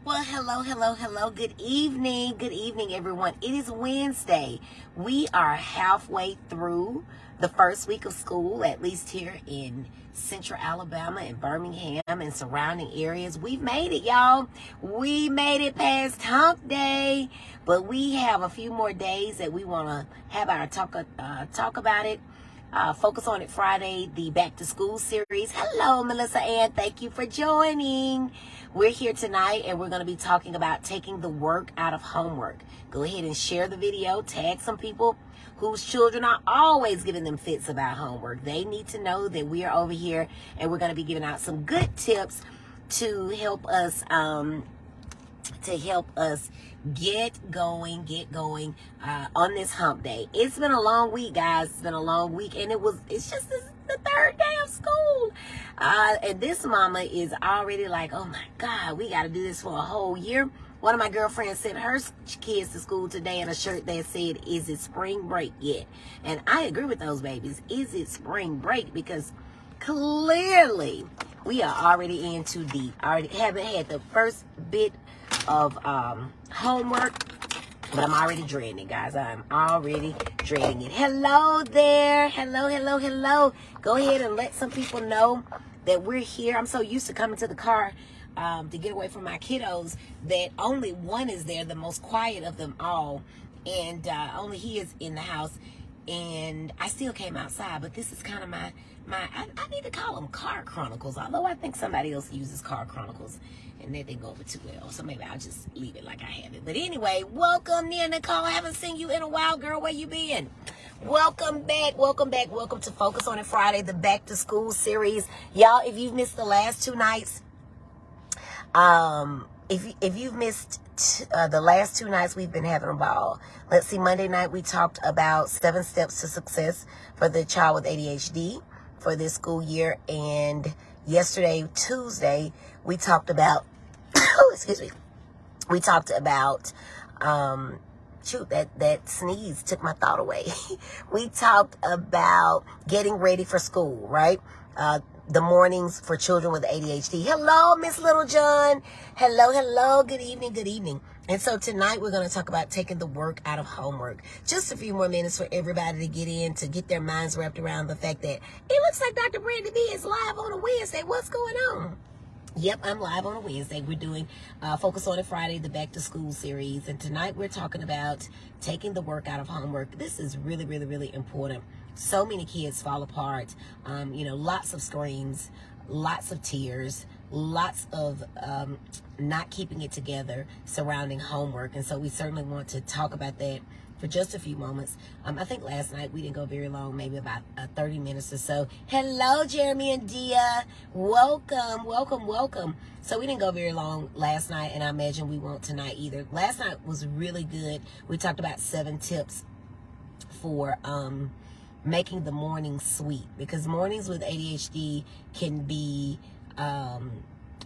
Well, hello. Good evening, everyone. It is Wednesday. We are halfway through the first week of school, at least here in Central Alabama and Birmingham and surrounding areas. We've made it, y'all. We made it past Hump Day, but we have a few more days that we want to have our talk about it. Focus on It Friday, the Back to School series. Hello, Melissa Ann. Thank you for joining. We're here tonight and we're going to be talking about taking the work out of homework. Go ahead and share the video. Tag some people whose children are always giving them fits about homework. They need to know that we are over here and we're going to be giving out some good tips to help us get going on this hump day. It's been a long week, guys. It's been a long week, and it's just the third day of school. And this mama is already like, oh my God, we got to do this for a whole year. One of my girlfriends sent her kids to school today in a shirt that said, is it spring break yet? And I agree with those babies. Is it spring break? Because clearly we are already in too deep. Already haven't had the first bit of homework, but I'm already dreading it, guys. I'm already dreading it. Hello there. Hello. Go ahead and let some people know that we're here. I'm so used to coming to the car to get away from my kiddos that only one is there, the most quiet of them all, and only he is in the house. And I still came outside, but this is kind of I need to call them Car Chronicles, although I think somebody else uses Car Chronicles and they didn't go over too well, so maybe I'll just leave it like I have it. But anyway, welcome, Nia Nicole. I haven't seen you in a while, girl. Where you been? Welcome back. Welcome to Focus on It Friday, the Back to School series. Y'all, if you've missed the last two nights, if you've missed the last two nights, we've been having a ball. Let's see, Monday night we talked about 7 steps to success for the child with ADHD for this school year, and yesterday, Tuesday, we talked about we talked about that sneeze took my thought away. We talked about getting ready for school, right? The mornings for children with ADHD. Hello, Miss Little John. Hello. Good evening. And so tonight we're going to talk about taking the work out of homework. Just a few more minutes for everybody to get in, to get their minds wrapped around the fact that it looks like Dr. Brandy B is live on a Wednesday. What's going on? Yep, I'm live on a Wednesday. We're doing Focus on It Friday, the Back to School series. And tonight we're talking about taking the work out of homework. This is really important. So many kids fall apart. Lots of screams, lots of tears, lots of not keeping it together surrounding homework. And so we certainly want to talk about that for just a few moments. I think last night we didn't go very long, maybe about 30 minutes or so. Hello, Jeremy and Dia. Welcome. So we didn't go very long last night, and I imagine we won't tonight either. Last night was really good. We talked about 7 tips for making the morning sweet, because mornings with ADHD can be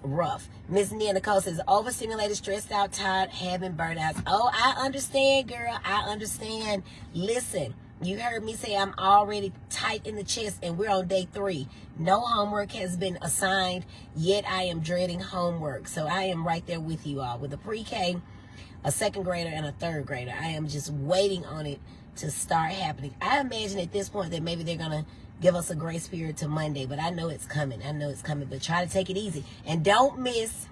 rough. Miss Nia Nicole says, overstimulated, stressed out, tired, having burnouts. Oh, I understand, girl. I understand. Listen, you heard me say I'm already tight in the chest, and we're on day 3. No homework has been assigned, yet I am dreading homework. So I am right there with you all. With a pre-K, a 2nd grader, and a 3rd grader, I am just waiting on it to start happening. I imagine at this point that maybe they're going to give us a grace period to Monday, but I know it's coming. But try to take it easy. And don't miss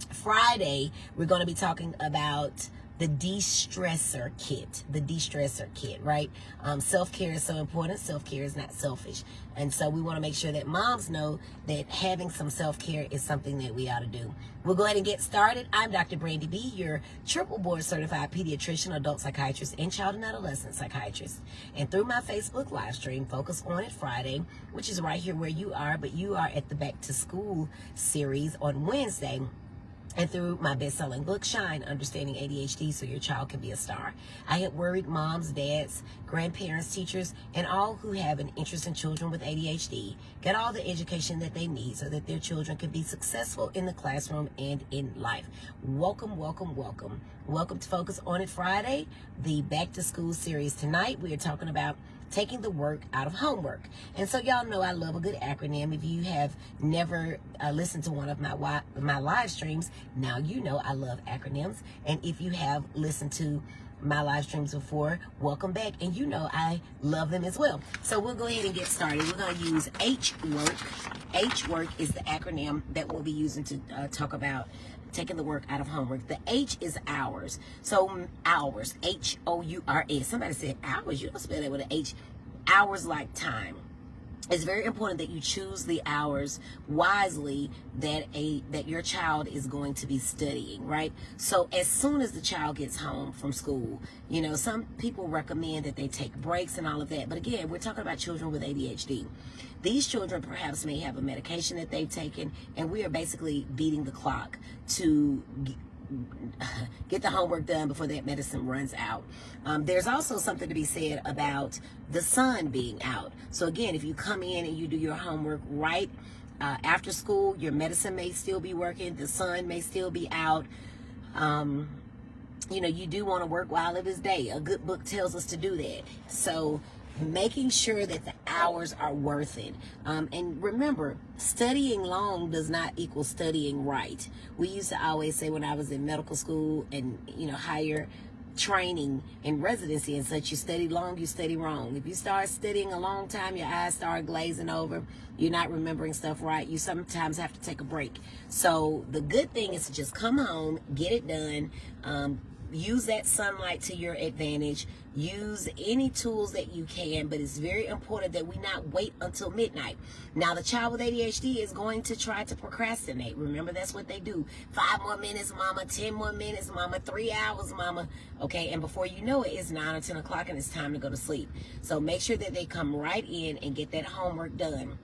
Friday. We're going to be talking about the de-stressor kit, right? Self-care is so important. Self-care is not selfish. And so we want to make sure that moms know that having some self-care is something that we ought to do. We'll go ahead and get started. I'm Dr. Brandy B, your triple board certified pediatrician, adult psychiatrist, and child and adolescent psychiatrist. And through my Facebook live stream, Focus on It Friday, which is right here where you are, but you are at the Back to School series on Wednesday, and through my best-selling book, Shine, Understanding ADHD So Your Child Can Be a Star. I help worried moms, dads, grandparents, teachers, and all who have an interest in children with ADHD get all the education that they need so that their children can be successful in the classroom and in life. Welcome to Focus on It Friday, the Back to School series. Tonight, we are talking about taking the work out of homework. And so y'all know I love a good acronym. If you have never listened to one of my live streams, now you know I love acronyms. And if you have listened to my live streams before, welcome back, and you know I love them as well. So we'll go ahead and get started. We're going to use H-Work. H-Work is the acronym that we'll be using to talk about taking the work out of homework. The H is hours. So hours, H-O-U-R-S. Somebody said hours. You don't spell that with an H. Hours like time. It's very important that you choose the hours wisely that your child is going to be studying, right? So as soon as the child gets home from school, you know, some people recommend that they take breaks and all of that. But again, we're talking about children with ADHD. These children perhaps may have a medication that they've taken, and we are basically beating the clock to get the homework done before that medicine runs out. There's also something to be said about the sun being out. So again, if you come in and you do your homework right after school, your medicine may still be working, the sun may still be out. You know, you do want to work while it is day. A good book tells us to do that. So making sure that the hours are worth it. And remember, studying long does not equal studying right. We used to always say when I was in medical school and, you know, higher training and residency and such, you study long, you study wrong. If you start studying a long time, your eyes start glazing over, you're not remembering stuff right, you sometimes have to take a break. So the good thing is to just come home, get it done, use that sunlight to your advantage, use any tools that you can, but it's very important that we not wait until midnight. Now, the child with ADHD is going to try to procrastinate. Remember, that's what they do. 5 more minutes, mama. 10 more minutes, mama. 3 hours, mama. Okay, and before you know it, it's 9 or 10 o'clock and it's time to go to sleep. So make sure that they come right in and get that homework done.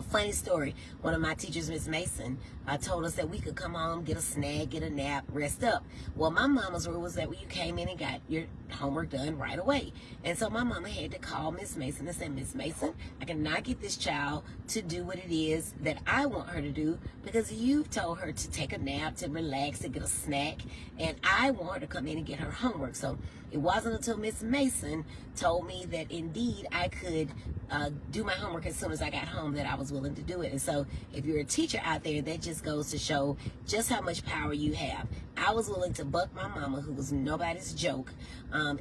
Funny story, one of my teachers, Miss Mason, told us that we could come home, get a snack, get a nap, rest up. Well, my mama's rule was that when you came in and got your homework done right away. And so my mama had to call Miss Mason and say, Miss Mason, I cannot get this child to do what it is that I want her to do because you've told her to take a nap, to relax, to get a snack, and I want her to come in and get her homework. So it wasn't until Miss Mason told me that indeed I could do my homework as soon as I got home that I was willing to do it. And so if you're a teacher out there, that just goes to show just how much power you have. I was willing to buck my mama, who was nobody's joke,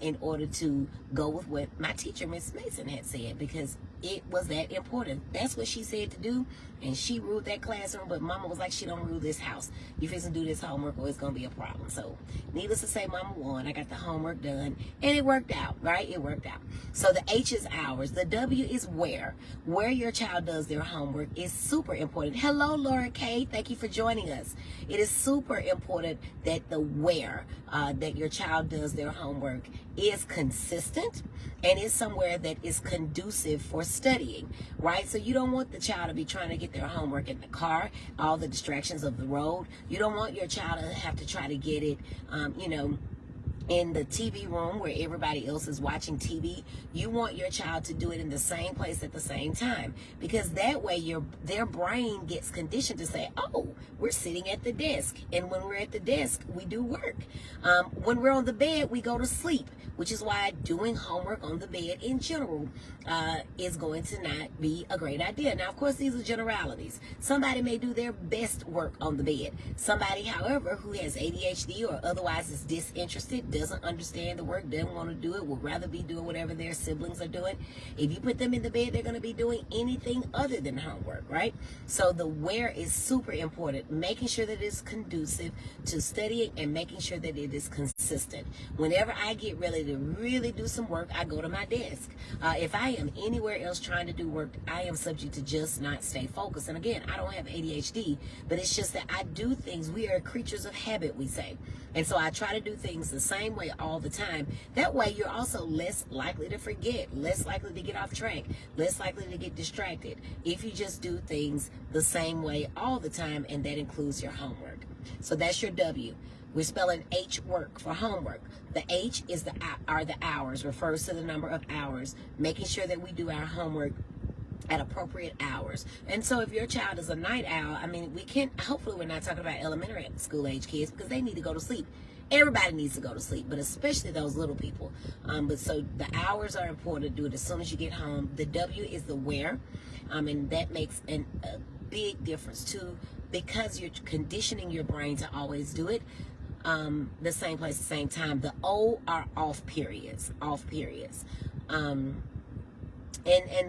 in order to go with what my teacher, Miss Mason, had said, because it was that important. That's what she said to do, and she ruled that classroom, but mama was like, she don't rule this house. You fixing to do this homework or it's going to be a problem. So needless to say, mama won. I got the homework done, and it worked out, right? It worked out. So the H is hours. The W is where. Where your child does their homework is super important. Hello, Laura K. Thank you for joining us. It is super important that the where that your child does their homework is consistent and is somewhere that is conducive for studying, right? So you don't want the child to be trying to get their homework in the car, all the distractions of the road. You don't want your child to have to try to get it, you know, in the TV room where everybody else is watching TV. You want your child to do it in the same place at the same time, because that way their brain gets conditioned to say, oh, we're sitting at the desk, and when we're at the desk we do work. When we're on the bed we go to sleep, which is why doing homework on the bed in general is going to not be a great idea. Now, of course, these are generalities. Somebody may do their best work on the bed. Somebody, however, who has ADHD or otherwise is disinterested, doesn't understand the work, doesn't want to do it, would rather be doing whatever their siblings are doing. If you put them in the bed, they're going to be doing anything other than homework, right? So the where is super important, making sure that it's conducive to studying and making sure that it is consistent. Whenever I get ready to really do some work, I go to my desk. If I am anywhere else trying to do work, I am subject to just not stay focused. And again, I don't have ADHD, but it's just that I do things. We are creatures of habit, we say. And so I try to do things the same way all the time. That way you're also less likely to forget, less likely to get off track, less likely to get distracted if you just do things the same way all the time, and that includes your homework. So that's your W. We're spelling H work for homework. The H is are the hours, refers to the number of hours, making sure that we do our homework at appropriate hours. And so if your child is a night owl, I mean, hopefully we're not talking about elementary school age kids, because they need to go to sleep Everybody needs to go to sleep, but especially those little people. But so the hours are important to do it as soon as you get home. The W is the where, and that makes a big difference too, because you're conditioning your brain to always do it the same place, the same time. The O are off periods. And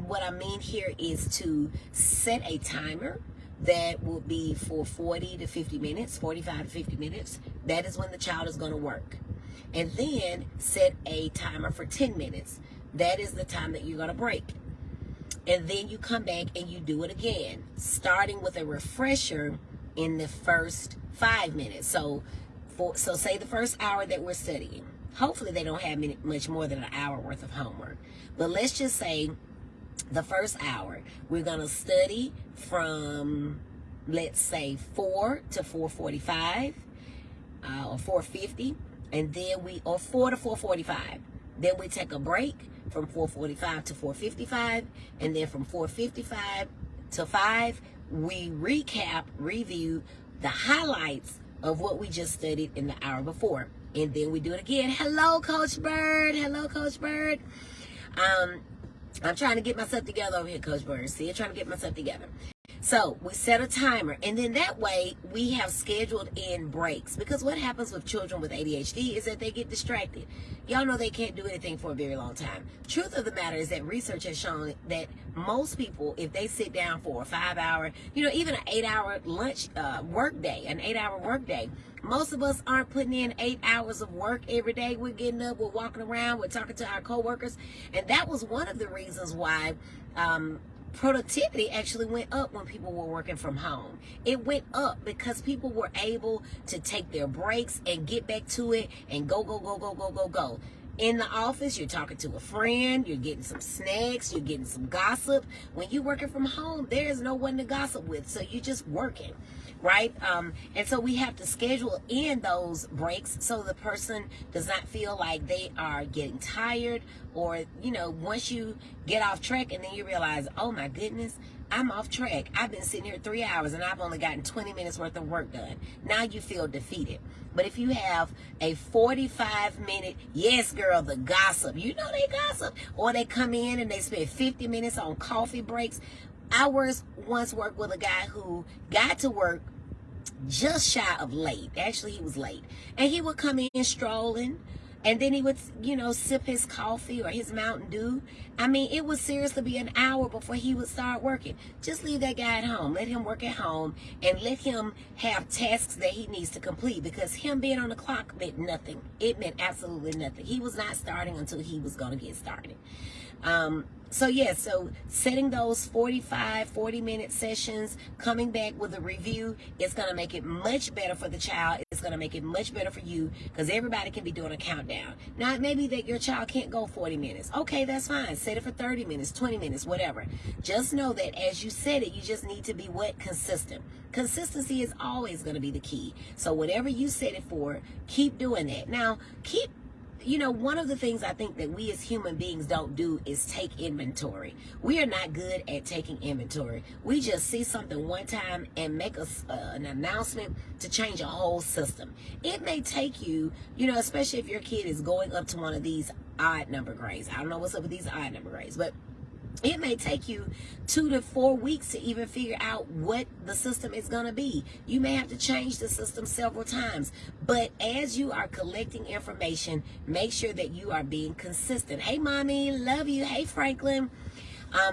what I mean here is to set a timer that will be for 40 to 50 minutes, 45 to 50 minutes. That is when the child is going to work. And then set a timer for 10 minutes. That is the time that you're going to break. And then you come back and you do it again, starting with a refresher in the first 5 minutes. So say the first hour that we're studying. Hopefully they don't have much more than an hour worth of homework. But let's just say the first hour, we're going to study from, let's say, 4 to 4:45 or 4:50, and then or 4 to 4:45. Then we take a break from 4:45 to 4:55, and then from 4:55 to 5, we review the highlights of what we just studied in the hour before. And then we do it again. Hello, Coach Bird. Hello, Coach Bird. I'm trying to get myself together over here, Coach Bird. See, I'm trying to get myself together. So we set a timer, and then that way we have scheduled in breaks. Because what happens with children with ADHD is that they get distracted. Y'all know they can't do anything for a very long time. Truth of the matter is that research has shown that most people, if they sit down for a 5-hour, even an 8-hour work day, most of us aren't putting in 8 hours of work every day. We're getting up, we're walking around, we're talking to our coworkers. And that was one of the reasons why productivity actually went up when people were working from home. It went up because people were able to take their breaks and get back to it and go. In the office, you're talking to a friend, you're getting some snacks, you're getting some gossip. When you're working from home, there is no one to gossip with, so you're just working, right? And so we have to schedule in those breaks so the person does not feel like they are getting tired, or, once you get off track and then you realize, oh my goodness, I'm off track. I've been sitting here 3 hours and I've only gotten 20 minutes worth of work done. Now you feel defeated. But if you have a 45-minute, yes, girl, the gossip, they gossip, or they come in and they spend 50 minutes on coffee breaks. I once worked with a guy who got to work just shy of late. Actually, he was late. And he would come in strolling, and then he would, sip his coffee or his Mountain Dew. I mean, it would seriously be an hour before he would start working. Just leave that guy at home. Let him work at home, and let him have tasks that he needs to complete, because him being on the clock meant nothing. It meant absolutely nothing. He was not starting until he was going to get started. So setting those 40-minute sessions, coming back with a review, it's going to make it much better for the child. It's going to make it much better for you, because everybody can be doing a countdown. Now, it may be that your child can't go 40 minutes. Okay, that's fine. Set it for 30 minutes, 20 minutes, whatever. Just know that as you set it, you just need to be consistent. Consistency is always going to be the key. So whatever you set it for, keep doing that. Now, one of the things I think that we as human beings don't do is take inventory. We are not good at taking inventory. We just see something one time and make an announcement to change a whole system. It may take you, especially if your kid is going up to one of these odd number grades. I don't know what's up with these odd number grades, but it may take you 2 to 4 weeks to even figure out what the system is going to be. You may have to change the system several times. But as you are collecting information, make sure that you are being consistent. Hey, mommy, love you. Hey, Franklin.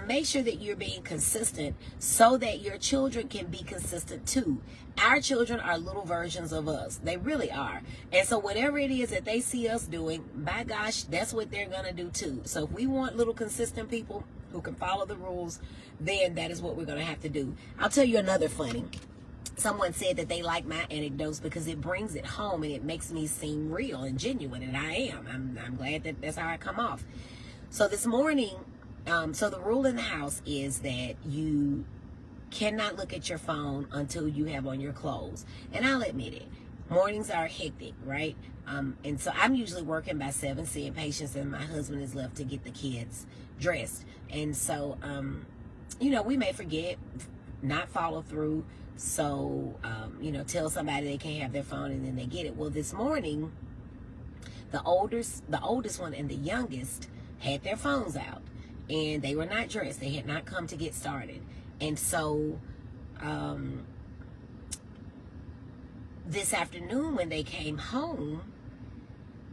Make sure that you're being consistent so that your children can be consistent too. Our children are little versions of us. They really are. And so whatever it is that they see us doing, by gosh, that's what they're going to do too. So if we want little consistent people who can follow the rules, then that is what we're going to have to do. I'll tell you another funny. Someone said that they like my anecdotes because it brings it home and it makes me seem real and genuine, and I am. I'm glad that that's how I come off. So this morning, so the rule in the house is that you cannot look at your phone until you have on your clothes. And I'll admit it, mornings are hectic, right? And so I'm usually working by 7, seeing patients, and my husband is left to get the kids dressed. And so, we may forget, not follow through. So, tell somebody they can't have their phone and then they get it. Well, this morning, the oldest one and the youngest had their phones out, and they were not dressed. They had not come to get started. And so, this afternoon when they came home,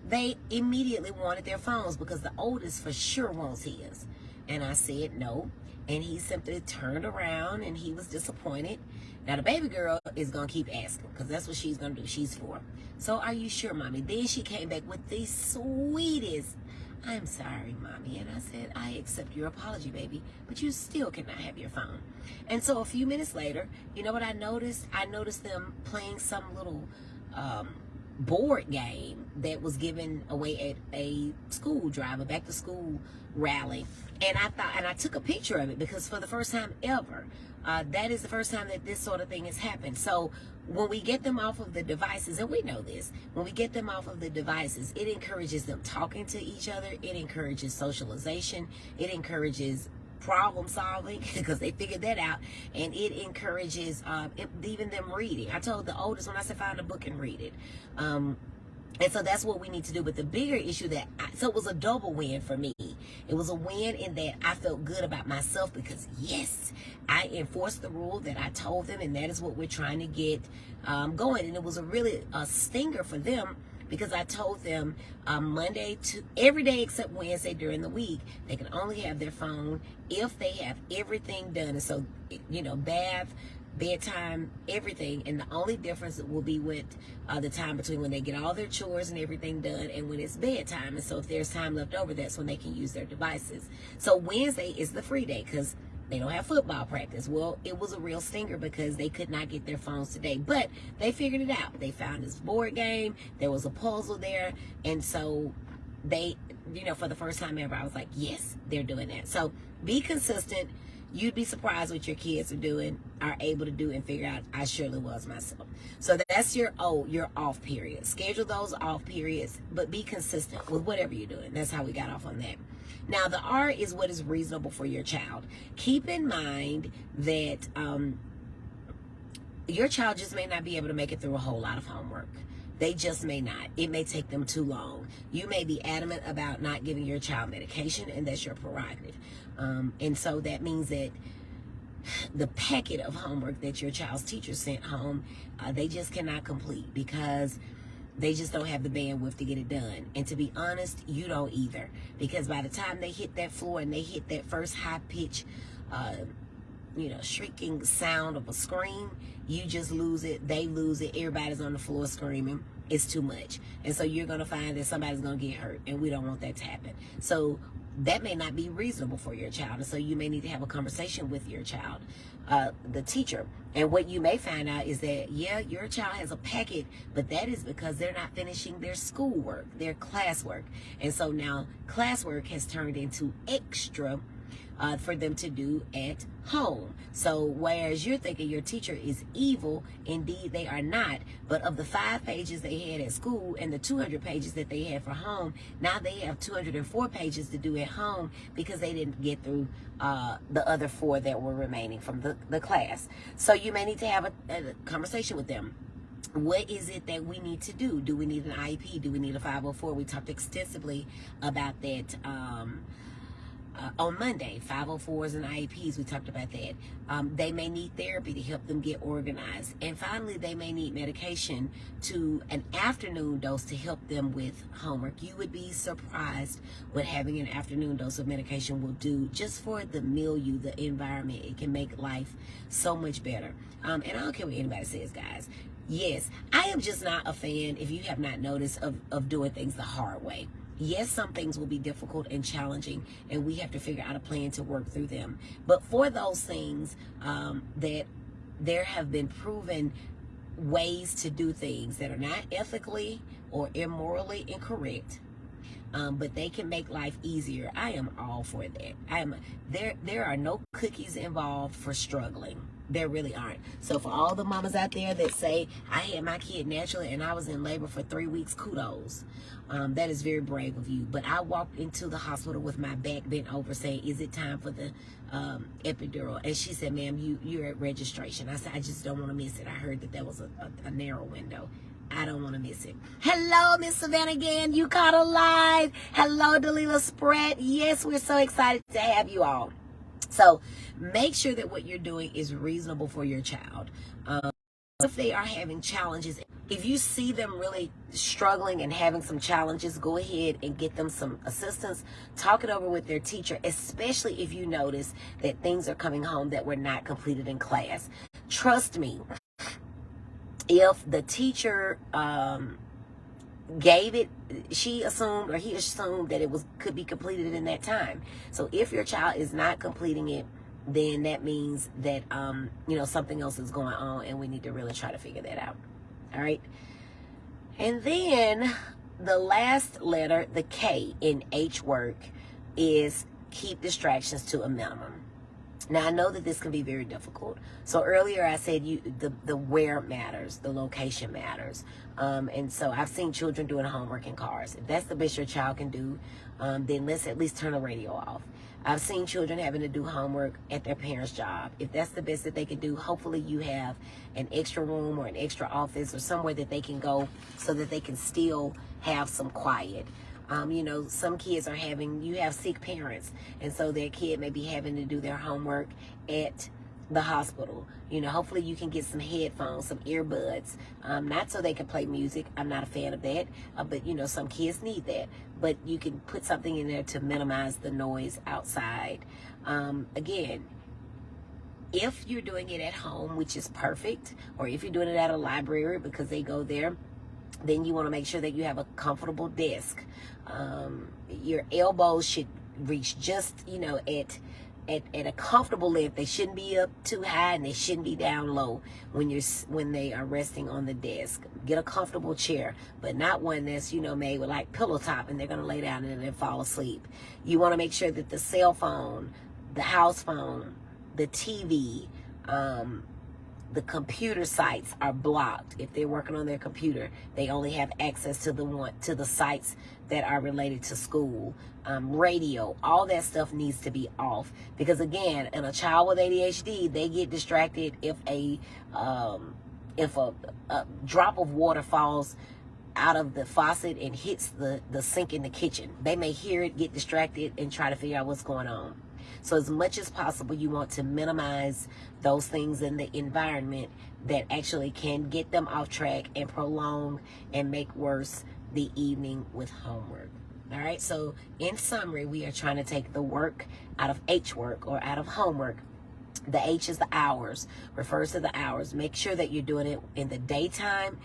they immediately wanted their phones because the oldest for sure wants his. And I said no. And he simply turned around and he was disappointed. Now the baby girl is going to keep asking because that's what she's going to do. She's 4. So are you sure, Mommy? Then she came back with the sweetest, I'm sorry, Mommy. And I said, I accept your apology, baby, but you still cannot have your phone. And so a few minutes later, you know what I noticed? I noticed them playing some little board game that was given away at a school drive, a back to school rally. And I took a picture of it because for the first time ever, that is the first time that this sort of thing has happened. So when we get them off of the devices, and we know this, when we get them off of the devices, it encourages them talking to each other. It encourages socialization. It encourages problem solving because they figured that out, and it encourages even them reading. I told the oldest one, I said, find a book and read it. And so that's what we need to do. But the bigger issue so it was a double win for me. It was a win in that I felt good about myself because, yes, I enforced the rule that I told them, and that is what we're trying to get going. And it was a stinger for them because I told them Monday to every day except Wednesday during the week, they can only have their phone if they have everything done. And so, bath, bedtime, everything, and the only difference will be with the time between when they get all their chores and everything done and when it's bedtime. And so if there's time left over, that's when they can use their devices. So Wednesday is the free day because they don't have football practice. Well, it was a real stinger because they could not get their phones today, but they figured it out. They found this board game, there was a puzzle there, and so they, for the first time ever, I was like, yes, they're doing that. So be consistent. You'd be surprised what your kids are able to do and figure out. I surely was myself. So that's your off period. Schedule those off periods, but be consistent with whatever you're doing. That's how we got off on that. Now, the R is what is reasonable for your child. Keep in mind that your child just may not be able to make it through a whole lot of homework. They just may not. It may take them too long. You may be adamant about not giving your child medication, and that's your prerogative. And so that means that the packet of homework that your child's teacher sent home, they just cannot complete because they just don't have the bandwidth to get it done. And to be honest, you don't either. Because by the time they hit that floor and they hit that first high pitch, shrieking sound of a scream, you just lose it. They lose it. Everybody's on the floor screaming. It's too much. And so you're going to find that somebody's going to get hurt. And we don't want that to happen. So that may not be reasonable for your child. And so you may need to have a conversation with your child, the teacher. And what you may find out is that, yeah, your child has a packet, but that is because they're not finishing their schoolwork, their classwork. And so now classwork has turned into extra for them to do at home. So whereas you're thinking your teacher is evil, indeed they are not. But of the 5 pages they had at school and the 200 pages that they had for home, now they have 204 pages to do at home because they didn't get through the other 4 that were remaining from the class. So you may need to have a conversation with them. What is it that we need to do? Do we need an IEP? Do we need a 504? We talked extensively about that on Monday. 504s and IEPs, we talked about that. They may need therapy to help them get organized. And finally, they may need medication to an afternoon dose to help them with homework. You would be surprised what having an afternoon dose of medication will do just for the milieu, the environment. It can make life so much better. And I don't care what anybody says, guys. Yes, I am just not a fan, if you have not noticed, of doing things the hard way. Yes, some things will be difficult and challenging, and we have to figure out a plan to work through them. But for those things that there have been proven ways to do things that are not ethically or immorally incorrect, but they can make life easier, I am all for that. There are no cookies involved for struggling. There really aren't. So for all the mamas out there that say, I had my kid naturally and I was in labor for 3 weeks, kudos. That is very brave of you. But I walked into the hospital with my back bent over saying, is it time for the epidural? And she said, ma'am, you're at registration. I said, I just don't want to miss it. I heard that was a narrow window. I don't want to miss it. Hello, Miss Savannah again. You caught a live. Hello, Delilah Spratt. Yes, we're so excited to have you all. So make sure that what you're doing is reasonable for your child. If they are having challenges, if you see them really struggling and having some challenges, go ahead and get them some assistance. Talk it over with their teacher, especially if you notice that things are coming home that were not completed in class. Trust me, if the teacher gave it, she assumed or he assumed that it could be completed in that time. So if your child is not completing it, then that means that something else is going on and we need to really try to figure that out. All right. And then the last letter, the K in H work, is keep distractions to a minimum. Now, I know that this can be very difficult. So earlier I said the where matters, the location matters. And so I've seen children doing homework in cars. If that's the best your child can do, then let's at least turn the radio off. I've seen children having to do homework at their parents' job. If that's the best that they can do, hopefully you have an extra room or an extra office or somewhere that they can go so that they can still have some quiet. Some kids you have sick parents, and so their kid may be having to do their homework at the hospital. Hopefully you can get some headphones, some earbuds, not so they can play music. I'm not a fan of that, but some kids need that. But you can put something in there to minimize the noise outside. Again, if you're doing it at home, which is perfect, or if you're doing it at a library because they go there, then you want to make sure that you have a comfortable desk. Your elbows should reach just, at a comfortable length. They shouldn't be up too high and they shouldn't be down low when they are resting on the desk. Get a comfortable chair, but not one that's, made with like pillow top and they're going to lay down and then fall asleep. You want to make sure that the cell phone, the house phone, the TV, the computer sites are blocked. If they're working on their computer, they only have access to the sites that are related to school. Radio, all that stuff needs to be off, because again, in a child with ADHD, they get distracted if a drop of water falls out of the faucet and hits the sink in the kitchen. They may hear it, get distracted, and try to figure out what's going on. So as much as possible, you want to minimize those things in the environment that actually can get them off track and prolong and make worse the evening with homework. All right, so in summary, we are trying to take the work out of H work or out of homework. The H is the hours, refers to the hours. Make sure that you're doing it in the daytime,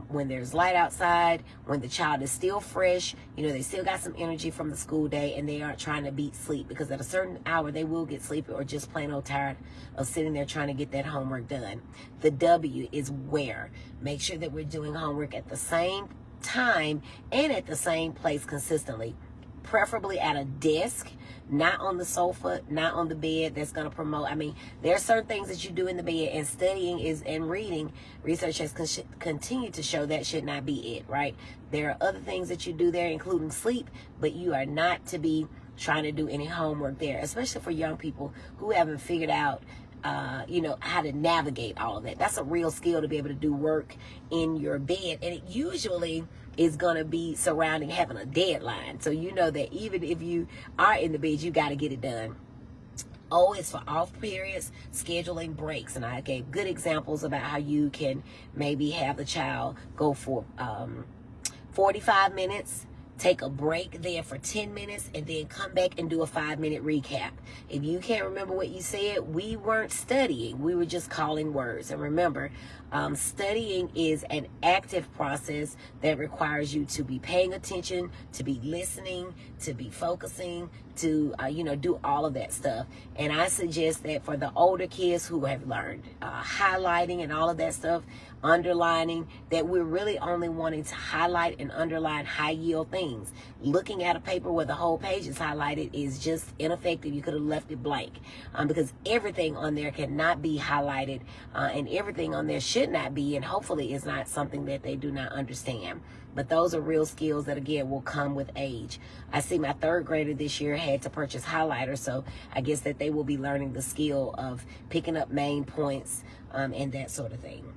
when there's light outside, when the child is still fresh, they still got some energy from the school day and they aren't trying to beat sleep, because at a certain hour they will get sleepy or just plain old tired of sitting there trying to get that homework done. The W is where. Make sure that we're doing homework at the same time and at the same place consistently, preferably at a desk, not on the sofa, not on the bed. That's going to promote, there are certain things that you do in the bed, and studying and reading, research has continued to show that should not be it, right? There are other things that you do there, including sleep, but you are not to be trying to do any homework there, especially for young people who haven't figured out how to navigate all of that. That's a real skill, to be able to do work in your bed. And it usually is going to be surrounding having a deadline. So that even if you are in the bed, you got to get it done. O is for off periods, scheduling breaks. And I gave good examples about how you can maybe have the child go for 45 minutes, take a break there for 10 minutes, and then come back and do a 5-minute recap. If you can't remember what you said, we weren't studying. We were just calling words. And remember, Studying is an active process that requires you to be paying attention, to be listening, to be focusing, to do all of that stuff. And I suggest that for the older kids who have learned highlighting and all of that stuff, underlining, that we're really only wanting to highlight and underline high yield things. Looking at a paper where the whole page is highlighted is just ineffective. You could have left it blank, because everything on there cannot be highlighted, and everything on there should not be, and hopefully is not something that they do not understand. But those are real skills that, again, will come with age. I see my third grader this year had to purchase highlighters, so I guess that they will be learning the skill of picking up main points, and that sort of thing.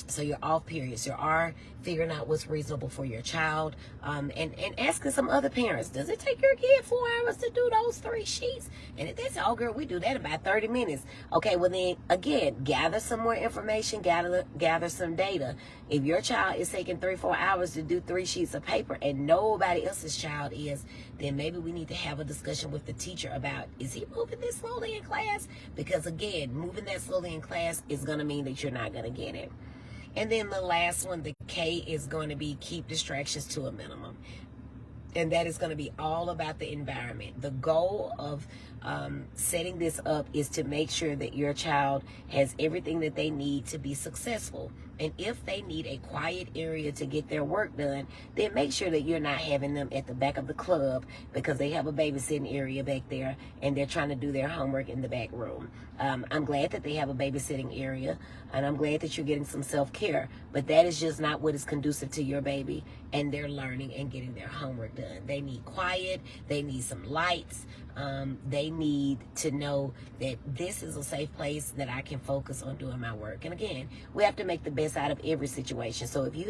So your off periods, you are figuring out what's reasonable for your child, and asking some other parents, does it take your kid 4 hours to do those 3 sheets? And if they say, oh girl, we do that in about 30 minutes. Okay, well then, again, gather some more information, gather some data. If your child is taking 3-4 hours to do 3 sheets of paper and nobody else's child is, then maybe we need to have a discussion with the teacher about, is he moving this slowly in class? Because again, moving that slowly in class is going to mean that you're not going to get it. And then the last one, the K, is going to be keep distractions to a minimum. And that is going to be all about the environment. The goal of setting this up is to make sure that your child has everything that they need to be successful. And if they need a quiet area to get their work done, then make sure that you're not having them at the back of the club because they have a babysitting area back there and they're trying to do their homework in the back room. I'm glad that they have a babysitting area, and I'm glad that you're getting some self-care, but that is just not what is conducive to your baby and their learning and getting their homework done. They need quiet, they need some lights, they need to know that this is a safe place that I can focus on doing my work. And again, we have to make the best out of every situation. So if you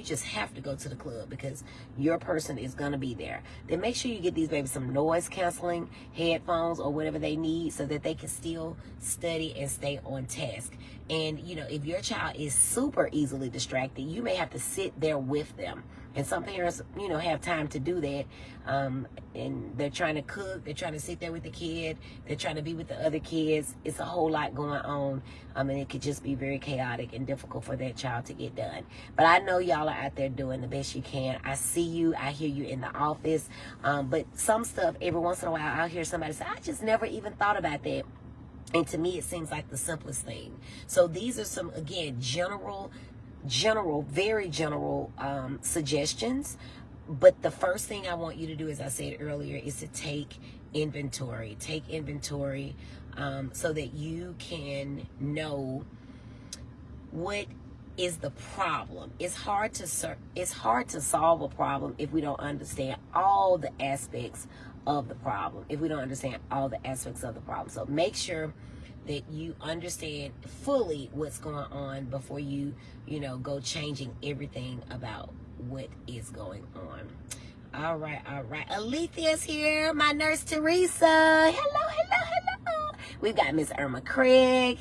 just have to go to the club because your person is going to be there, then make sure you get these babies some noise canceling headphones or whatever they need so that they can still study and stay on task. And if your child is super easily distracted, you may have to sit there with them. And some parents, have time to do that. And they're trying to cook, they're trying to sit there with the kid, they're trying to be with the other kids. It's a whole lot going on. And it could just be very chaotic and difficult for that child to get done. But I know y'all are out there doing the best you can. I see you, I hear you in the office. But some stuff, every once in a while, I'll hear somebody say, I just never even thought about that. And to me, it seems like the simplest thing. So these are some, again, very general suggestions. But the first thing I want you to do, as I said earlier, is to take inventory. Take inventory so that you can know what is the problem. It's hard to solve a problem if we don't understand all the aspects of the problem, if we don't understand all the aspects of the problem. So make sure that you understand fully what's going on before you go changing everything about what is going on. All right. Alethea's here, my nurse Teresa. Hello. We've got Miss Irma Craig.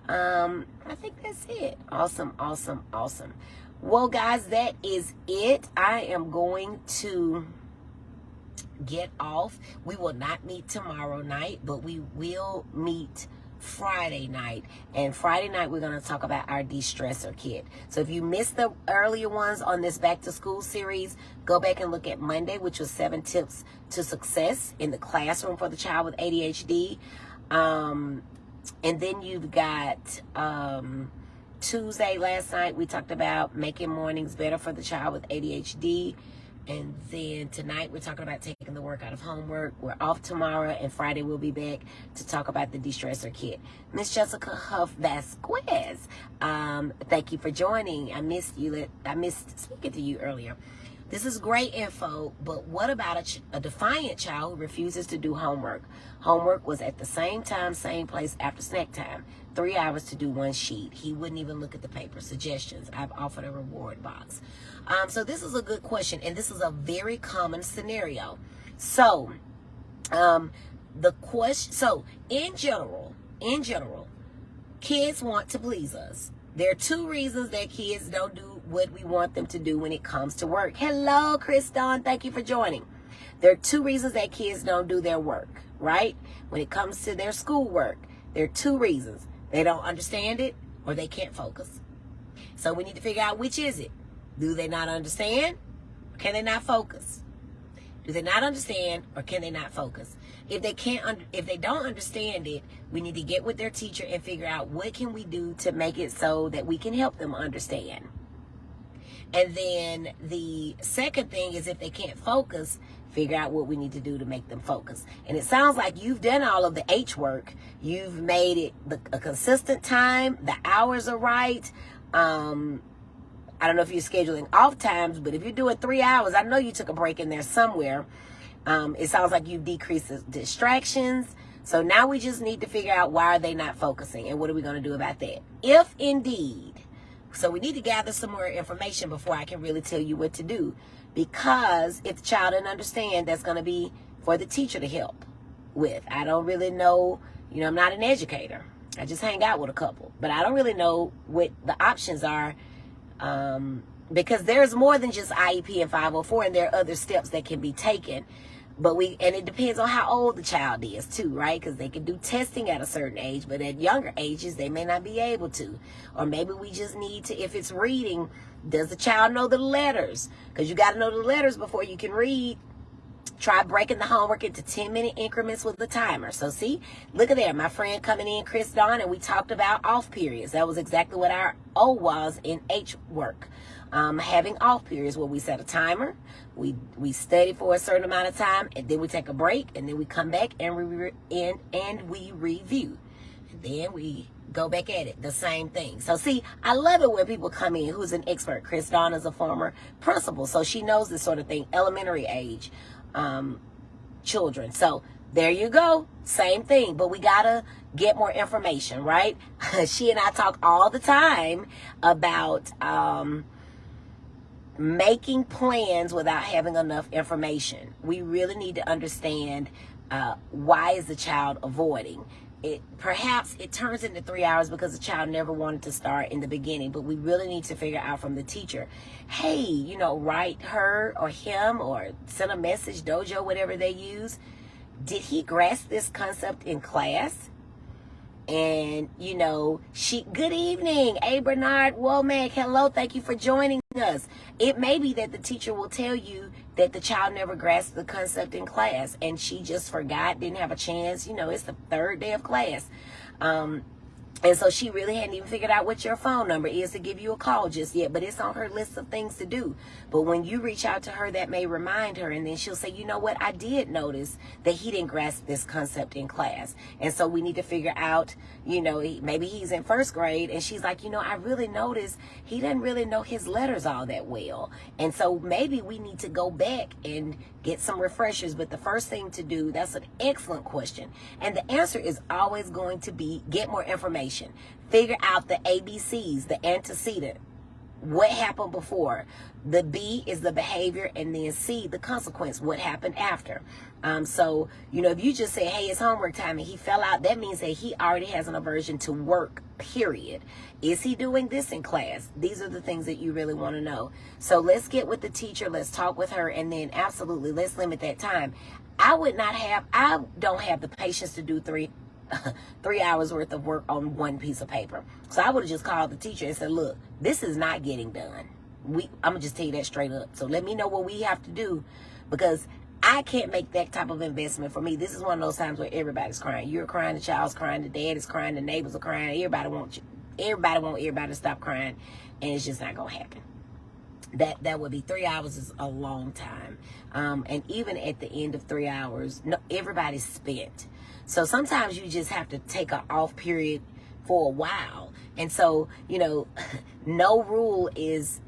I think that's it. Awesome. Well, guys, that is it. I am going to get off. We will not meet tomorrow night, but we will meet Friday night. And Friday night, we're going to talk about our de-stressor kit. So if you missed the earlier ones on this back to school series, go back and look at Monday, which was 7 tips to success in the classroom for the child with ADHD. And then you've got Tuesday, last night, we talked about making mornings better for the child with ADHD. And then tonight, we're talking about taking the work out of homework. We're off tomorrow, and Friday we'll be back to talk about the de-stressor kit. Miss Jessica Huff Vasquez, thank you for joining. I missed speaking to you earlier. This is great info, but what about a defiant child who refuses to do homework? Homework was at the same time, same place after snack time. 3 hours to do 1 sheet. He wouldn't even look at the paper. Suggestions. I've offered a reward box. So this is a good question, and this is a very common scenario. So, in general, kids want to please us. There are 2 reasons that kids don't do what we want them to do when it comes to work. Hello, Chris Dawn. Thank you for joining. There are 2 reasons that kids don't do their work, right? When it comes to their schoolwork, there are 2 reasons. They don't understand it or they can't focus. So we need to figure out which is it. Do they not understand? Or can they not focus? Do they not understand, or can they not focus? If they don't understand it, we need to get with their teacher and figure out what can we do to make it so that we can help them understand. And then the second thing is, if they can't focus, figure out what we need to do to make them focus. And it sounds like you've done all of the H work. You've made it a consistent time. The hours are right. I don't know if you're scheduling off times, but if you're doing 3 hours, I know you took a break in there somewhere. It sounds like you've decreased the distractions. So now we just need to figure out, why are they not focusing, and what are we going to do about that? If indeed, so we need to gather some more information before I can really tell you what to do. Because if the child doesn't understand, that's going to be for the teacher to help with. I don't really know, I'm not an educator. I just hang out with a couple. But I don't really know what the options are. Because there's more than just IEP and 504, and there are other steps that can be taken. And it depends on how old the child is too, right? Because they can do testing at a certain age, but at younger ages, they may not be able to. Or maybe we just need to, if it's reading, does the child know the letters? Because you got to know the letters before you can read. Try breaking the homework into 10-minute increments with the timer. So see, look at there, my friend coming in, Chris Dawn, and we talked about off periods. That was exactly what our O was in H work. Having off periods where we set a timer, we study for a certain amount of time, and then we take a break, and then we come back and we review. And then we go back at it, the same thing. So see, I love it when people come in who's an expert. Chris Dawn is a former principal, so she knows this sort of thing, elementary age children. So there you go, same thing, but we gotta get more information, right? She and I talk all the time about making plans without having enough information. We really need to understand why is the child avoiding it. Perhaps it turns into 3 hours because the child never wanted to start in the beginning, but we really need to figure out from the teacher, hey, write her or him or send a message, Dojo, whatever they use. Did he grasp this concept in class? And, good evening, A. Bernard Womack. Hello, thank you for joining us. It may be that the teacher will tell you that the child never grasped the concept in class and she just forgot, didn't have a chance. It's the third day of class. And so she really hadn't even figured out what your phone number is to give you a call just yet, but it's on her list of things to do. But when you reach out to her, that may remind her, and then she'll say, you know what, I did notice that he didn't grasp this concept in class. And so we need to figure out, maybe he's in first grade, and she's like, I really noticed he doesn't really know his letters all that well. And so maybe we need to go back and get some refreshers. But the first thing to do, that's an excellent question. And the answer is always going to be get more information. Figure out the ABCs, the antecedent. What happened before? The B is the behavior, and then C, the consequence, what happened after. So, if you just say, hey, it's homework time, and he fell out, that means that he already has an aversion to work, period. Is he doing this in class? These are the things that you really want to know. So let's get with the teacher, let's talk with her, and then absolutely, let's limit that time. I don't have the patience to do 3 hours worth of work on one piece of paper. So I would have just called the teacher and said, look, this is not getting done. I'm gonna just tell you that straight up. So let me know what we have to do, because I can't make that type of investment for me. This is one of those times where everybody's crying. You're crying, the child's crying, the dad is crying, the neighbors are crying. Everybody wants everybody to stop crying, and it's just not gonna happen. That would be 3 hours is a long time. And even at the end of 3 hours, everybody's spent. So sometimes you just have to take an off period for a while. And so, no rule is,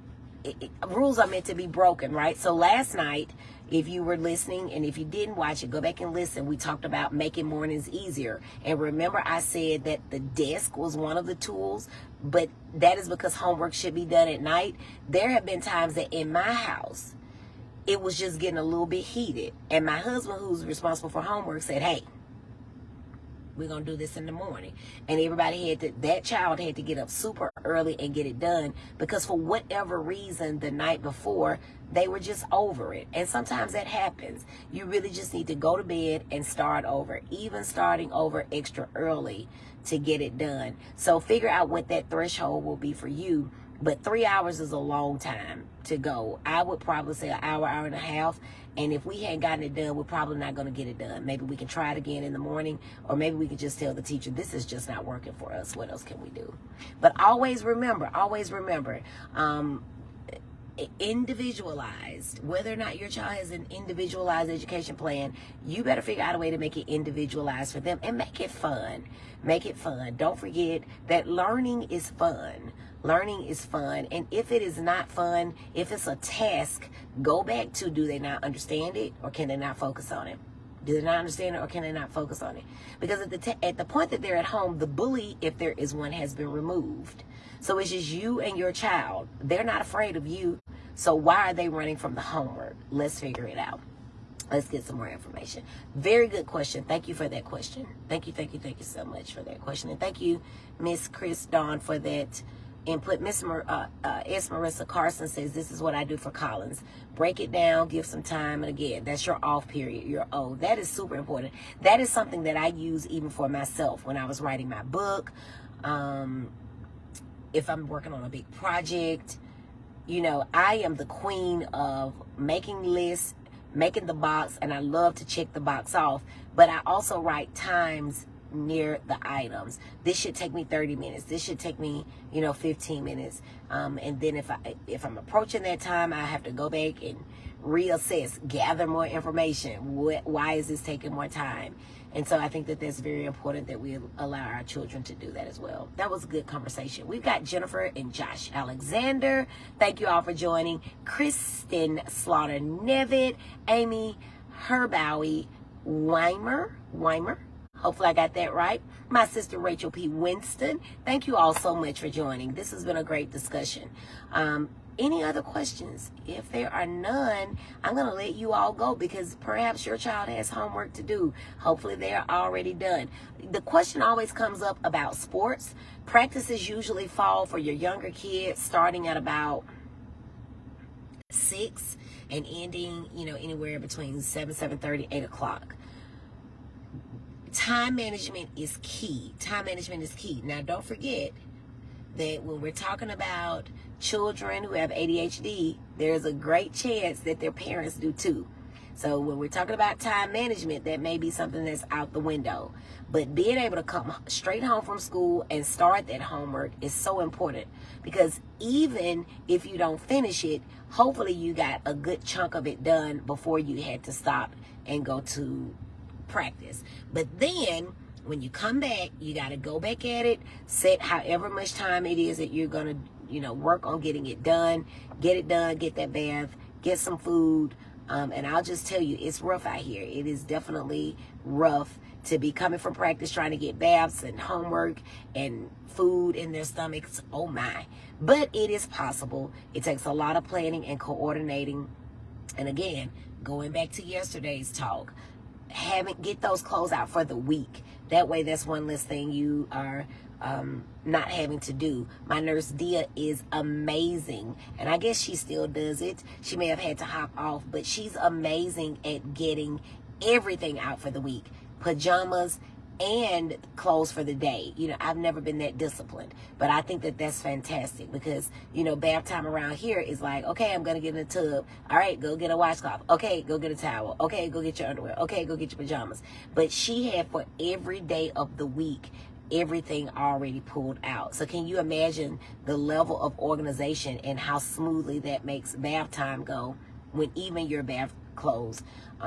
rules are meant to be broken, right? So last night, if you were listening, and if you didn't watch it, go back and listen. We talked about making mornings easier. And remember, I said that the desk was one of the tools, but that is because homework should be done at night. There have been times that in my house, it was just getting a little bit heated. And my husband, who's responsible for homework, said, hey, we're going to do this in the morning. And that child had to get up super early and get it done, because for whatever reason the night before, they were just over it. And sometimes that happens. You really just need to go to bed and start over, even starting over extra early to get it done. So figure out what that threshold will be for you. But 3 hours is a long time to go. I would probably say an hour, hour and a half. And if we hadn't gotten it done, we're probably not going to get it done. Maybe we can try it again in the morning, or maybe we can just tell the teacher, this is just not working for us. What else can we do? But always remember, individualized. Whether or not your child has an individualized education plan, you better figure out a way to make it individualized for them and make it fun. Make it fun. Don't forget that learning is fun. Learning is fun. And if it is not fun, if it's a task, go back to, do they not understand it, or can they not focus on it? Do they not understand it, or can they not focus on it? Because at the point that they're at home, the bully, if there is one, has been removed. So it's just you and your child. They're not afraid of you. So why are they running from the homework? Let's figure it out. Let's get some more information. Very good question. Thank you for that question. Thank you so much for that question. And thank you, Miss Chris Dawn, for that input. Miss Marissa Carson says, this is what I do for Collins. Break it down, give some time, and again, that's your off period, your O. That is super important. That is something that I use even for myself when I was writing my book. If I'm working on a big project, you know, I am the queen of making lists, making the box, and I love to check the box off. But I also write times near the items. This should take me 30 minutes. This should take me, 15 minutes. And then if I'm approaching that time, I have to go back and reassess, gather more information. Why is this taking more time? And so I think that that's very important that we allow our children to do that as well. That was a good conversation. We've got Jennifer and Josh Alexander. Thank you all for joining. Kristen Slaughter Nevitt, Amy Herbowie Weimer. Hopefully I got that right. My sister Rachel P. Winston. Thank you all so much for joining. This has been a great discussion. Any other questions? If there are none, I'm going to let you all go because perhaps your child has homework to do. Hopefully they're already done. The question always comes up about sports. Practices usually fall for your younger kids starting at about 6 and ending, anywhere between 7:30, 8 o'clock. Time management is key. Time management is key. Now, don't forget that when we're talking about children who have ADHD, there's a great chance that their parents do too. So when we're talking about time management, that may be something that's out the window. But being able to come straight home from school and start that homework is so important, because even if you don't finish it, hopefully you got a good chunk of it done before you had to stop and go to practice. But then when you come back, you got to go back at it, set however much time it is that you're going to, work on getting it done, get that bath, get some food. And I'll just tell you, it's rough out here. It is definitely rough to be coming from practice, trying to get baths and homework and food in their stomachs. Oh my. But it is possible. It takes a lot of planning and coordinating. And again, going back to yesterday's talk, get those clothes out for the week. That way, that's one less thing you are not having to do. My nurse Dia is amazing, and I guess she still does it. She may have had to hop off, but she's amazing at getting everything out for the week. Pajamas and clothes for the day. I've never been that disciplined, but I think that that's fantastic because, bath time around here is like, okay, I'm going to get in the tub. All right, go get a washcloth. Okay, go get a towel. Okay, go get your underwear. Okay, go get your pajamas. But she had for every day of the week, everything already pulled out. So can you imagine the level of organization and how smoothly that makes bath time go when even your bath clothes,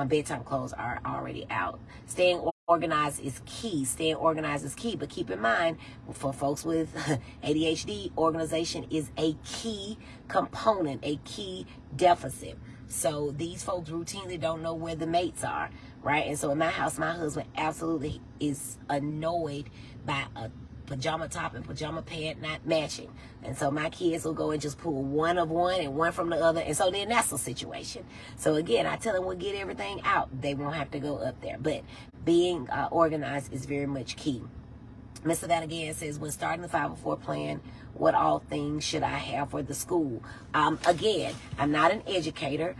bedtime clothes are already out? Staying organized is key. Staying organized is key. But keep in mind, for folks with ADHD, organization is a key component, a key deficit. So these folks routinely don't know where the mates are, right? And so in my house, my husband absolutely is annoyed by a pajama top and pajama pant not matching. And so my kids will go and just pull one of one and one from the other. And so then that's a situation. So again, I tell them we'll get everything out. They won't have to go up there. But being organized is very much key. Miss Savannah again says, when starting the 504 plan, what all things should I have for the school? Again, I'm not an educator.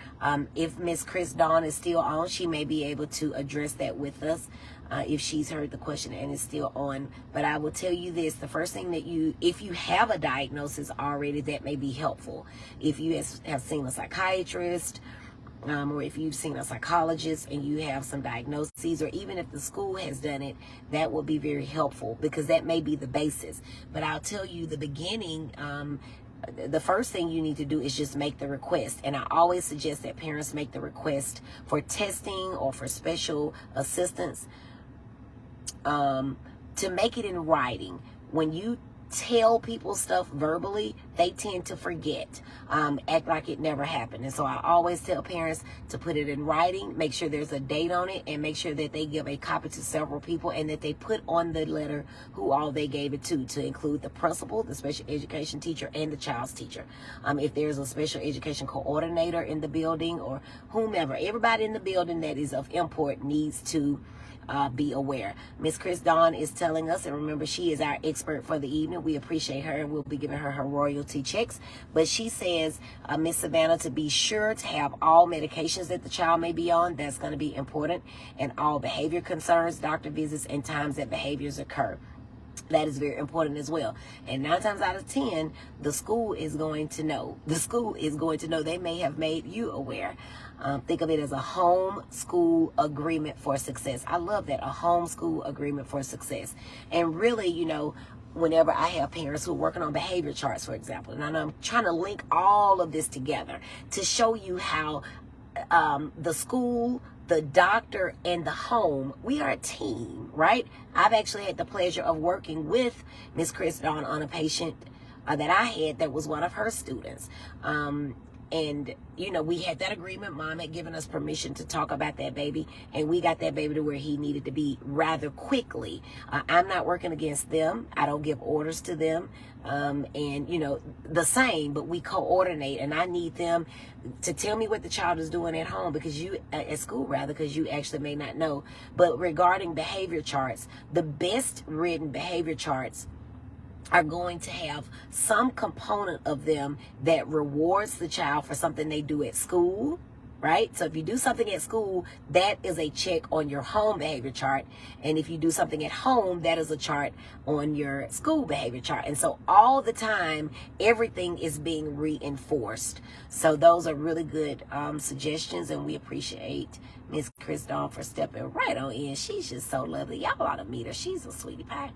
If Miss Chris Dawn is still on, she may be able to address that with us if she's heard the question and is still on. But I will tell you this, the first thing that if you have a diagnosis already, that may be helpful. If you have seen a psychiatrist, or if you've seen a psychologist and you have some diagnoses, or even if the school has done it, that will be very helpful, because that may be the basis. But I'll tell you, the beginning, the first thing you need to do is just make the request. And I always suggest that parents make the request for testing or for special assistance, to make it in writing. When you tell people stuff verbally, they tend to forget, act like it never happened. And so I always tell parents to put it in writing, make sure there's a date on it, and make sure that they give a copy to several people, and that they put on the letter who all they gave it to include the principal, the special education teacher, and the child's teacher. If there's a special education coordinator in the building, or whomever, everybody in the building that is of import needs to be aware. Miss Chris Dawn is telling us, and remember, she is our expert for the evening. We appreciate her, and we'll be giving her royalty checks. But she says, Miss Savannah, to be sure to have all medications that the child may be on. That's going to be important. And all behavior concerns, doctor visits, and times that behaviors occur. That is very important as well. And 9 times out of 10, the school is going to know. The school is going to know. They may have made you aware. Think of it as a home school agreement for success. I love that, a home school agreement for success. And really, you know, whenever I have parents who are working on behavior charts, for example, and I'm trying to link all of this together to show you how the school, the doctor, and the home, we are a team, right? I've actually had the pleasure of working with Miss Chris Dawn on a patient that I had that was one of her students. And, you know, we had that agreement. Mom had given us permission to talk about that baby, and we got that baby to where he needed to be rather quickly. I'm not working against them. I don't give orders to them. And, you know, the same, but we coordinate, and I need them to tell me what the child is doing at home, because at school rather, because you actually may not know. But regarding behavior charts, the best written behavior charts are going to have some component of them that rewards the child for something they do at school, right? So if you do something at school, that is a check on your home behavior chart. And if you do something at home, that is a chart on your school behavior chart. And so all the time, everything is being reinforced. So those are really good suggestions, and we appreciate Miss Chris Dawn for stepping right on in. She's just so lovely. Y'all ought to meet her. She's a sweetie pie.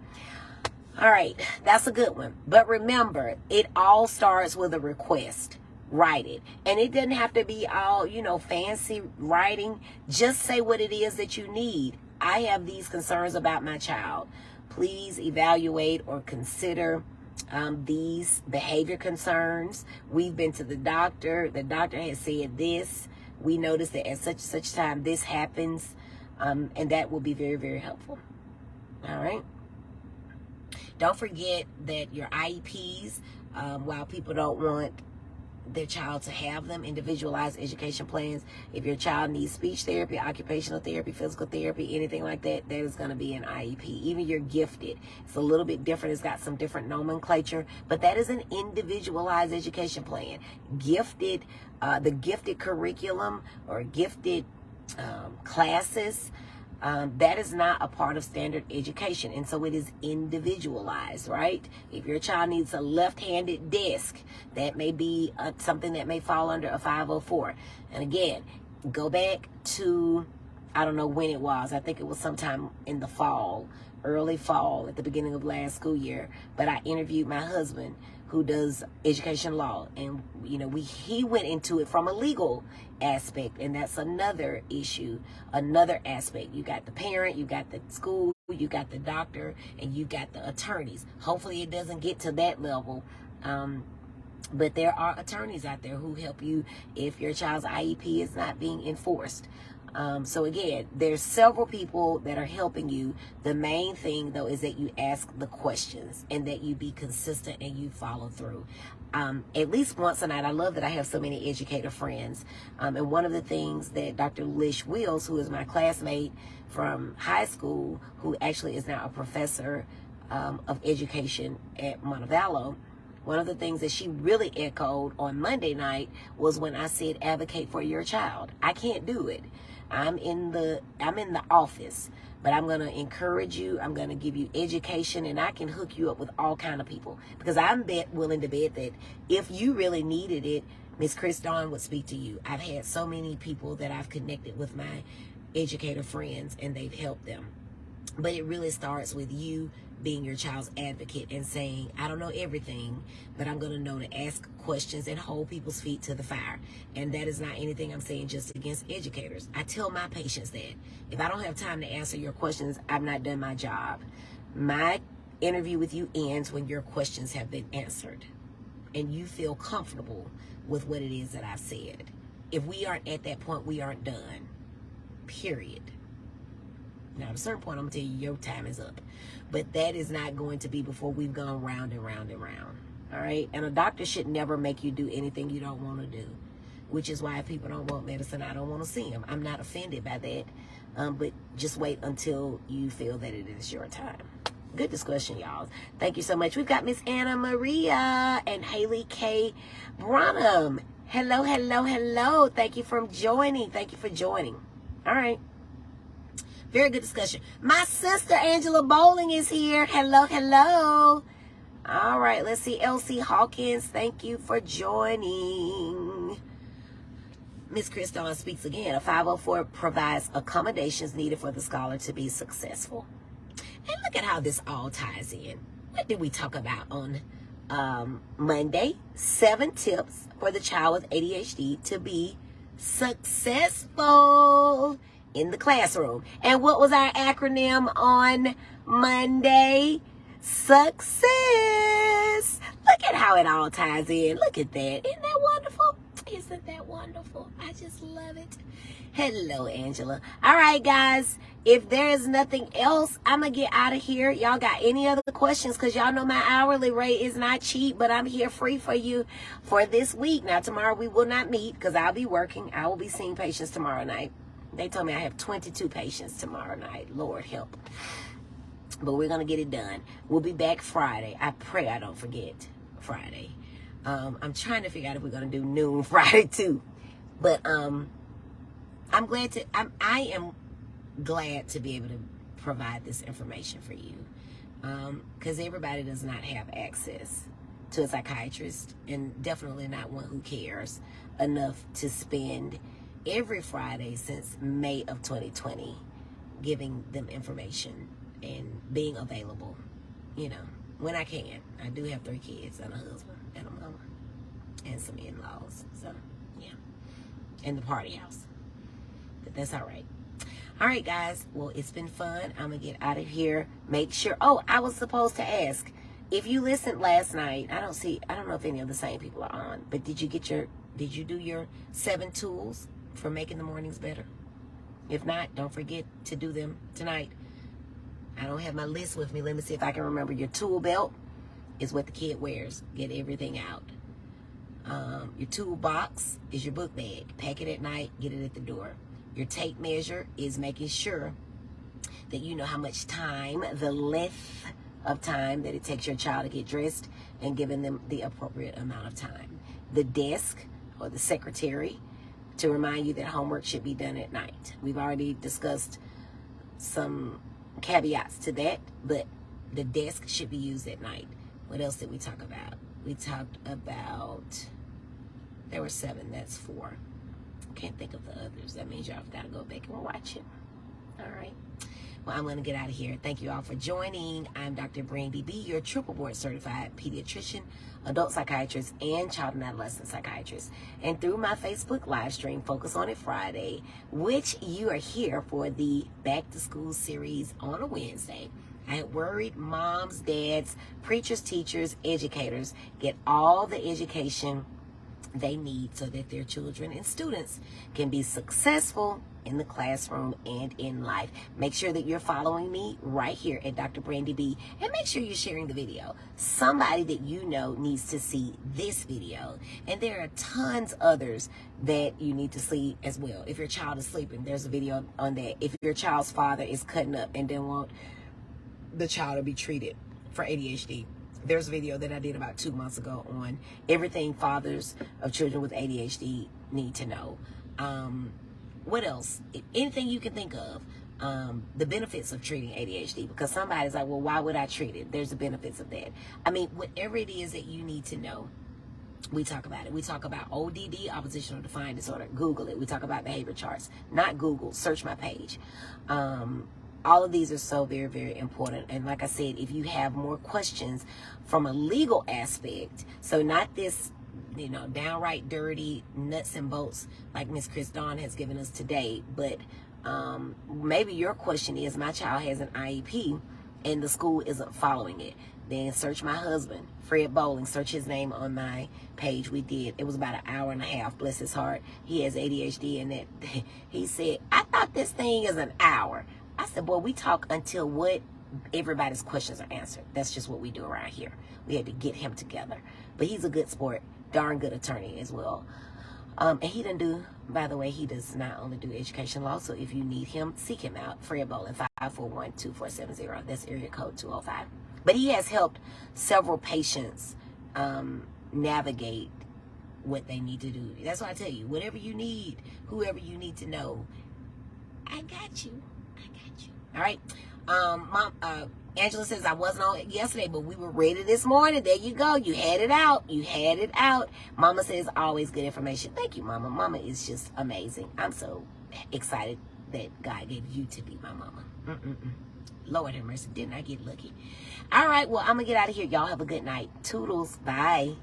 All right, that's a good one. But remember, it all starts with a request. Write it. And it doesn't have to be all, you know, fancy writing. Just say what it is that you need. I have these concerns about my child. Please evaluate or consider these behavior concerns. We've been to the doctor. The doctor has said this. We noticed that at such time this happens. And that will be very, very helpful. All right. Don't forget that your IEPs, while people don't want their child to have them, individualized education plans, if your child needs speech therapy, occupational therapy, physical therapy, anything like that, that is going to be an IEP. Even your gifted, it's a little bit different. It's got some different nomenclature, but that is an individualized education plan. Gifted, the gifted curriculum or gifted classes, that is not a part of standard education, and so it is individualized, right? If your child needs a left-handed desk, that may be something that may fall under a 504. And again, go back to, I don't know when it was. I think it was sometime in the fall, early fall, at the beginning of last school year. But I interviewed my husband, who does education law, and you know, he went into it from a legal aspect, and that's another issue, another aspect. You got the parent, you got the school, you got the doctor, and you got the attorneys. Hopefully it doesn't get to that level, but there are attorneys out there who help you if your child's IEP is not being enforced. So again, there's several people that are helping you. The main thing, though, is that you ask the questions and that you be consistent and you follow through. At least once a night. I love that I have so many educator friends. And one of the things that Dr. Lish Wills, who is my classmate from high school, who actually is now a professor of education at Montevallo, one of the things that she really echoed on Monday night was when I said advocate for your child. I can't do it. I'm in the office, but I'm going to encourage you. I'm going to give you education, and I can hook you up with all kind of people, because I'm willing to bet that if you really needed it, Miss Chris Dawn would speak to you. I've had so many people that I've connected with my educator friends, and they've helped them. But it really starts with you being your child's advocate and saying, I don't know everything, but I'm going to know to ask questions and hold people's feet to the fire. And that is not anything I'm saying just against educators. I tell my patients that if I don't have time to answer your questions, I've not done my job. My interview with you ends when your questions have been answered and you feel comfortable with what it is that I've said. If we aren't at that point, we aren't done. Period. Now, at a certain point, I'm going to tell you your time is up. But that is not going to be before we've gone round and round and round. All right? And a doctor should never make you do anything you don't want to do, which is why if people don't want medicine, I don't want to see them. I'm not offended by that. But just wait until you feel that it is your time. Good discussion, y'all. Thank you so much. We've got Miss Anna Maria and Haley K. Branham. Hello, hello, hello. Thank you for joining. Thank you for joining. All right. Very good discussion. My sister Angela Bowling is here. Hello, hello. All right, let's see. Elsie Hawkins, thank you for joining. Miss Chris Dawn speaks again. A 504 provides accommodations needed for the scholar to be successful. And look at how this all ties in. What did we talk about on Monday? 7 tips for the child with ADHD to be successful in the classroom. And what was our acronym on Monday? Success. Look at how it all ties in. Look at that. Isn't that wonderful? Isn't that wonderful? I just love it. Hello, Angela. All right, guys. If there is nothing else, I'm going to get out of here. Y'all got any other questions? Because y'all know my hourly rate is not cheap, but I'm here free for you for this week. Now, tomorrow we will not meet because I'll be working. I will be seeing patients tomorrow night. They told me I have 22 patients tomorrow night. Lord help. But we're going to get it done. We'll be back Friday. I pray I don't forget Friday. I'm trying to figure out if we're going to do noon Friday too. But I'm glad to, I am glad to be able to provide this information for you. Because everybody does not have access to a psychiatrist, and definitely not one who cares enough to spend every Friday since May of 2020 giving them information and being available, you know, when I can. I do have 3 kids and a husband and a mama and some in-laws, so yeah, and the party house, but that's all right. All right, guys, well, it's been fun. I'm gonna get out of here. Make sure, oh, I was supposed to ask, if you listened last night, I don't know if any of the same people are on, but did you do your 7 tools for making the mornings better? If not, don't forget to do them tonight. I don't have my list with me. Let me see if I can remember. Your tool belt is what the kid wears. Get everything out. Your toolbox is your book bag. Pack it at night, get it at the door. Your tape measure is making sure that you know how much time, the length of time that it takes your child to get dressed, and giving them the appropriate amount of time. The desk or the secretary to remind you that homework should be done at night. We've already discussed some caveats to that, but the desk should be used at night. What else did we talk about? We talked about, there were 7, that's 4. Can't think of the others. That means y'all have got to go back and watch it. All right. Well, I'm going to get out of here. Thank you all for joining. I'm Dr. Brandy B., your triple board certified pediatrician, adult psychiatrist, and child and adolescent psychiatrist. And through my Facebook live stream, Focus on It Friday, which you are here for the back to school series on a Wednesday, I had worried moms, dads, preachers, teachers, educators get all the education they need so that their children and students can be successful in the classroom and in life. Make sure that you're following me right here at Dr. Brandy B, and make sure you're sharing the video. Somebody that you know needs to see this video, and there are tons others that you need to see as well. If your child is sleeping, there's a video on that. If your child's father is cutting up and don't want the child to be treated for ADHD. There's a video that I did about 2 months ago on everything fathers of children with ADHD need to know. What else? Anything you can think of. The benefits of treating ADHD, because somebody's like, well, why would I treat it? There's the benefits of that. I mean, whatever it is that you need to know, we talk about it. We talk about ODD, oppositional defiant disorder. Google it. We talk about behavior charts. Not Google. Search my page. All of these are so very, very important. And like I said, if you have more questions from a legal aspect, so not this, you know, downright dirty nuts and bolts like Miss Chris Dawn has given us today, but maybe your question is, my child has an IEP and the school isn't following it. Then search my husband, Fred Bowling. Search his name on my page. We did. It was about an hour and a half. Bless his heart. He has ADHD, and that he said, I thought this thing is an hour. I said, boy, we talk until what everybody's questions are answered. That's just what we do around here. We had to get him together. But he's a good sport, darn good attorney as well. And he didn't do, by the way, he does not only do education law. So if you need him, seek him out. Fred Bowling, 541-2470. That's area code 205. But he has helped several patients navigate what they need to do. That's why I tell you, whatever you need, whoever you need to know, I got you. I got you. All right. Mom, Angela says I wasn't on it yesterday, but we were ready this morning. There you go. You had it out. You had it out. Mama says always good information. Thank you, Mama. Mama is just amazing. I'm so excited that God gave you to be my mama. Lord have mercy. Didn't I get lucky? All right. Well, I'm going to get out of here. Y'all have a good night. Toodles. Bye.